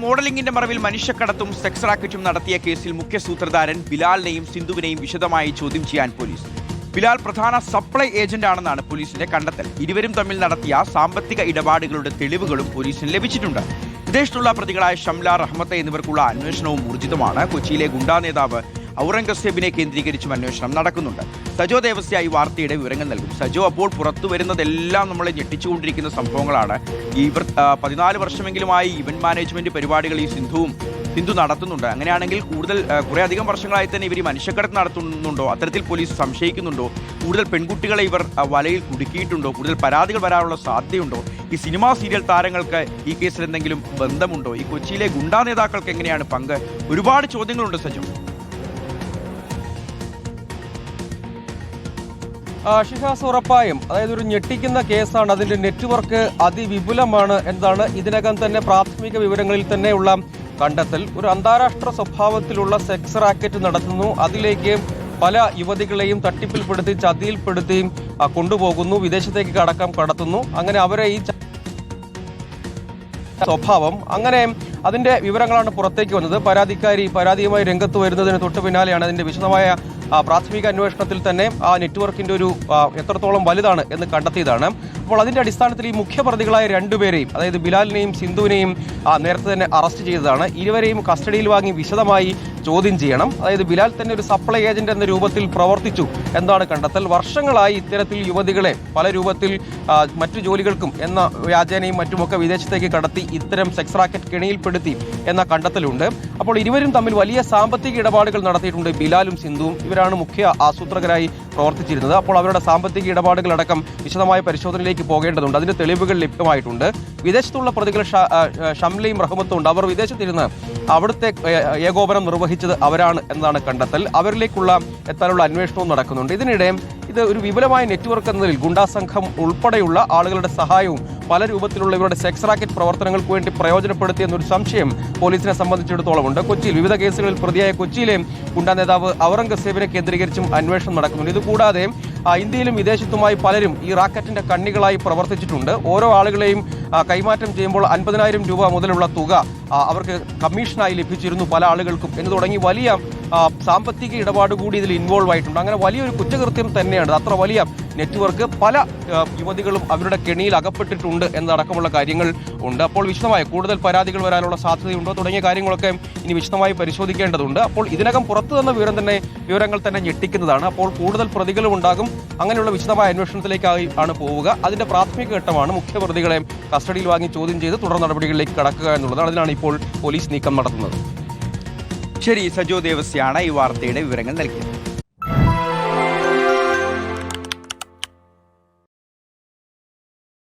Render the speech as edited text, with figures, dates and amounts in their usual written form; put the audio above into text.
മോഡലിംഗിന്റെ മറവിൽ മനുഷ്യക്കടത്തും സെക്സ് റാക്കറ്റും നടത്തിയ കേസിൽ മുഖ്യ സൂത്രധാരൻ ബിലാലിനെയും സിന്ധുവിനെയും വിശദമായി ചോദ്യം ചെയ്യാൻ പോലീസ്. ബിലാൽ പ്രധാന സപ്ലൈ ഏജന്റാണെന്നാണ് പോലീസിന്റെ കണ്ടെത്തൽ. ഇരുവരും തമ്മിൽ നടത്തിയ സാമ്പത്തിക ഇടപാടുകളുടെ തെളിവുകളും പോലീസിന് ലഭിച്ചിട്ടുണ്ട്. വിദേശത്തുള്ള പ്രതികളായ ഷംല, റഹ്മത്ത് എന്നിവർക്കുള്ള അന്വേഷണവും ഊർജിതമാണ്. കൊച്ചിയിലെ ഗുണ്ടാ നേതാവ് ഔറംഗസേബിനെ കേന്ദ്രീകരിച്ചും അന്വേഷണം നടക്കുന്നുണ്ട്. സജോ ദേവസ്യ ഈ വാർത്തയുടെ വിവരങ്ങൾ നൽകും. സജോ, അപ്പോൾ പുറത്തു വരുന്നതെല്ലാം നമ്മളെ ഞെട്ടിച്ചുകൊണ്ടിരിക്കുന്ന സംഭവങ്ങളാണ്. ഇവർ 14 വർഷമെങ്കിലുമായി ഇവന്റ് മാനേജ്മെന്റ് പരിപാടികൾ ഈ സിന്ധു നടത്തുന്നുണ്ട്. അങ്ങനെയാണെങ്കിൽ കുറേ അധികം വർഷങ്ങളായി തന്നെ ഇവർ മനുഷ്യക്കടത്ത് നടത്തുന്നുണ്ടോ? അത്തരത്തിൽ പോലീസ് സംശയിക്കുന്നുണ്ടോ? കൂടുതൽ പെൺകുട്ടികളെ ഇവർ വലയിൽ കുടുക്കിയിട്ടുണ്ടോ? കൂടുതൽ പരാതികൾ വരാനുള്ള സാധ്യതയുണ്ടോ? ഈ സിനിമാ സീരിയൽ താരങ്ങൾക്ക് ഈ കേസിൽ എന്തെങ്കിലും ബന്ധമുണ്ടോ? ഈ കൊച്ചിയിലെ ഗുണ്ടാ നേതാക്കൾക്ക് എങ്ങനെയാണ് പങ്ക്? ഒരുപാട് ചോദ്യങ്ങളുണ്ട് സജോ. ഷിഹാസ്, ഉറപ്പായും അതായത് ഒരു ഞെട്ടിക്കുന്ന കേസാണ്. അതിന്റെ നെറ്റ്വർക്ക് അതിവിപുലമാണ് എന്നതാണ് ഇതിനകം തന്നെ പ്രാഥമിക വിവരങ്ങളിൽ തന്നെയുള്ള കണ്ടെത്തൽ. ഒരു അന്താരാഷ്ട്ര സ്വഭാവത്തിലുള്ള സെക്സ് റാക്കറ്റ് നടത്തുന്നു. അതിലേക്ക് പല യുവതികളെയും തട്ടിപ്പിൽപ്പെടുത്തി ചതിയിൽപ്പെടുത്തിയും കൊണ്ടുപോകുന്നു, വിദേശത്തേക്ക് അടക്കം കടത്തുന്നു. അങ്ങനെ അവരെ ഈ സ്വഭാവം, അങ്ങനെ അതിന്റെ വിവരങ്ങളാണ് പുറത്തേക്ക് വന്നത്. പരാതിയുമായി രംഗത്ത് വരുന്നതിന് തൊട്ട് പിന്നാലെയാണ് അതിന്റെ വിശദമായ പ്രാഥമിക അന്വേഷണത്തിൽ തന്നെ ആ നെറ്റ്വർക്കിന്റെ ഒരു എത്രത്തോളം വലുതാണ് എന്ന് കണ്ടെത്തിയതാണ്. അപ്പോൾ അതിന്റെ അടിസ്ഥാനത്തിൽ ഈ മുഖ്യപ്രതികളായ രണ്ടുപേരെയും, അതായത് ബിലാലിനെയും സിന്ധുവിനെയും നേരത്തെ തന്നെ അറസ്റ്റ് ചെയ്തതാണ്. ഇരുവരെയും കസ്റ്റഡിയിൽ വാങ്ങി വിശദമായി ചോദ്യം ചെയ്യണം. അതായത് ബിലാൽ തന്നെ ഒരു സപ്ലൈ ഏജന്റ് എന്ന രൂപത്തിൽ പ്രവർത്തിച്ചു എന്നാണ് കണ്ടെത്തൽ. വർഷങ്ങളായി ഇത്തരത്തിൽ യുവതികളെ പല രൂപത്തിൽ മറ്റു ജോലികൾക്കും എന്ന വ്യാജേനയും മറ്റുമൊക്കെ വിദേശത്തേക്ക് കടത്തി ഇത്തരം സെക്സ് റാക്കറ്റ് കെണിയിൽപ്പെടുത്തി എന്ന കണ്ടെത്തലുണ്ട്. അപ്പോൾ ഇരുവരും തമ്മിൽ വലിയ സാമ്പത്തിക ഇടപാടുകൾ നടത്തിയിട്ടുണ്ട്. ബിലാലും സിന്ധുവും ഇവരാണ് മുഖ്യ ആസൂത്രകരായി പ്രവർത്തിച്ചിരുന്നത്. അപ്പോൾ അവരുടെ സാമ്പത്തിക ഇടപാടുകളടക്കം വിശദമായ പരിശോധനയിലേക്ക് പോകേണ്ടതുണ്ട്. അതിന്റെ തെളിവുകൾ ലഭ്യമായിട്ടുണ്ട്. വിദേശത്തുള്ള പ്രതികൾ ഷംലയും റഹ്മത്തും ഉണ്ട്. അവർ വിദേശത്തിരുന്ന് അവിടുത്തെ ഏകോപനം നിർവഹിച്ചത് അവരാണ് എന്നതാണ് കണ്ടെത്തൽ. അവരിലേക്കുള്ള എത്താനുള്ള അന്വേഷണവും നടക്കുന്നുണ്ട്. ഇതിനിടെ ഇത് ഒരു വിപുലമായ നെറ്റ്വർക്ക് എന്നതിൽ ഗുണ്ടാ സംഘം ഉൾപ്പെടെയുള്ള ആളുകളുടെ സഹായവും പല രൂപത്തിലുള്ള ഇവരുടെ സെക്സ് റാക്കറ്റ് പ്രവർത്തനങ്ങൾക്ക് വേണ്ടി പ്രയോജനപ്പെടുത്തിയെന്നൊരു സംശയം പോലീസിനെ സംബന്ധിച്ചിടത്തോളം ഉണ്ട്. കൊച്ചിയിൽ വിവിധ കേസുകളിൽ പ്രതിയായ കൊച്ചിയിലെ ഗുണ്ടാ നേതാവ് ഔറംഗസേബിനെ കേന്ദ്രീകരിച്ചും അന്വേഷണം നടക്കുന്നുണ്ട്. ഇതുകൂടാതെ ഇന്ത്യയിലും വിദേശത്തുമായി പലരും ഈ റാക്കറ്റിന്റെ കണ്ണികളായി പ്രവർത്തിച്ചിട്ടുണ്ട്. ഓരോ ആളുകളെയും കൈമാറ്റം ചെയ്യുമ്പോൾ 50,000 രൂപ മുതലുള്ള തുക അവർക്ക് കമ്മീഷനായി ലഭിച്ചിരുന്നു പല ആളുകൾക്കും എന്ന് തുടങ്ങി വലിയ സാമ്പത്തിക ഇടപാട് കൂടി ഇതിൽ ഇൻവോൾവ് ആയിട്ടുണ്ട്. അങ്ങനെ വലിയൊരു കുറ്റകൃത്യം തന്നെയാണ്. അത്ര വലിയ നെറ്റ്വർക്ക്, പല യുവതികളും അവരുടെ കെണിയിൽ അകപ്പെട്ടിട്ടുണ്ട് എന്നടക്കമുള്ള കാര്യങ്ങൾ ഉണ്ട്. അപ്പോൾ കൂടുതൽ പരാതികൾ വരാനുള്ള സാധ്യതയുണ്ടോ തുടങ്ങിയ കാര്യങ്ങളൊക്കെ ഇനി വിശദമായി പരിശോധിക്കേണ്ടതുണ്ട്. അപ്പോൾ ഇതിനകം പുറത്തു വന്ന വിവരങ്ങൾ തന്നെ ഞെട്ടിക്കുന്നതാണ്. അപ്പോൾ കൂടുതൽ പ്രതികളും ഉണ്ടാകും. അങ്ങനെയുള്ള വിശദമായ അന്വേഷണത്തിലേക്കായി ആണ് പോവുക. അതിന്റെ പ്രാഥമിക ഘട്ടമാണ് മുഖ്യപ്രതികളെ കസ്റ്റഡിയിൽ വാങ്ങി ചോദ്യം ചെയ്ത് തുടർ നടപടികളിലേക്ക് കടക്കുക എന്നുള്ളതാണ്. അതിനാണ് ഇപ്പോൾ പോലീസ് നീക്കം നടത്തുന്നത്. ശരി, സജോ ദേവസ്യാണ് ഈ വാർത്തയുടെ വിവരങ്ങൾ നൽകിയത്.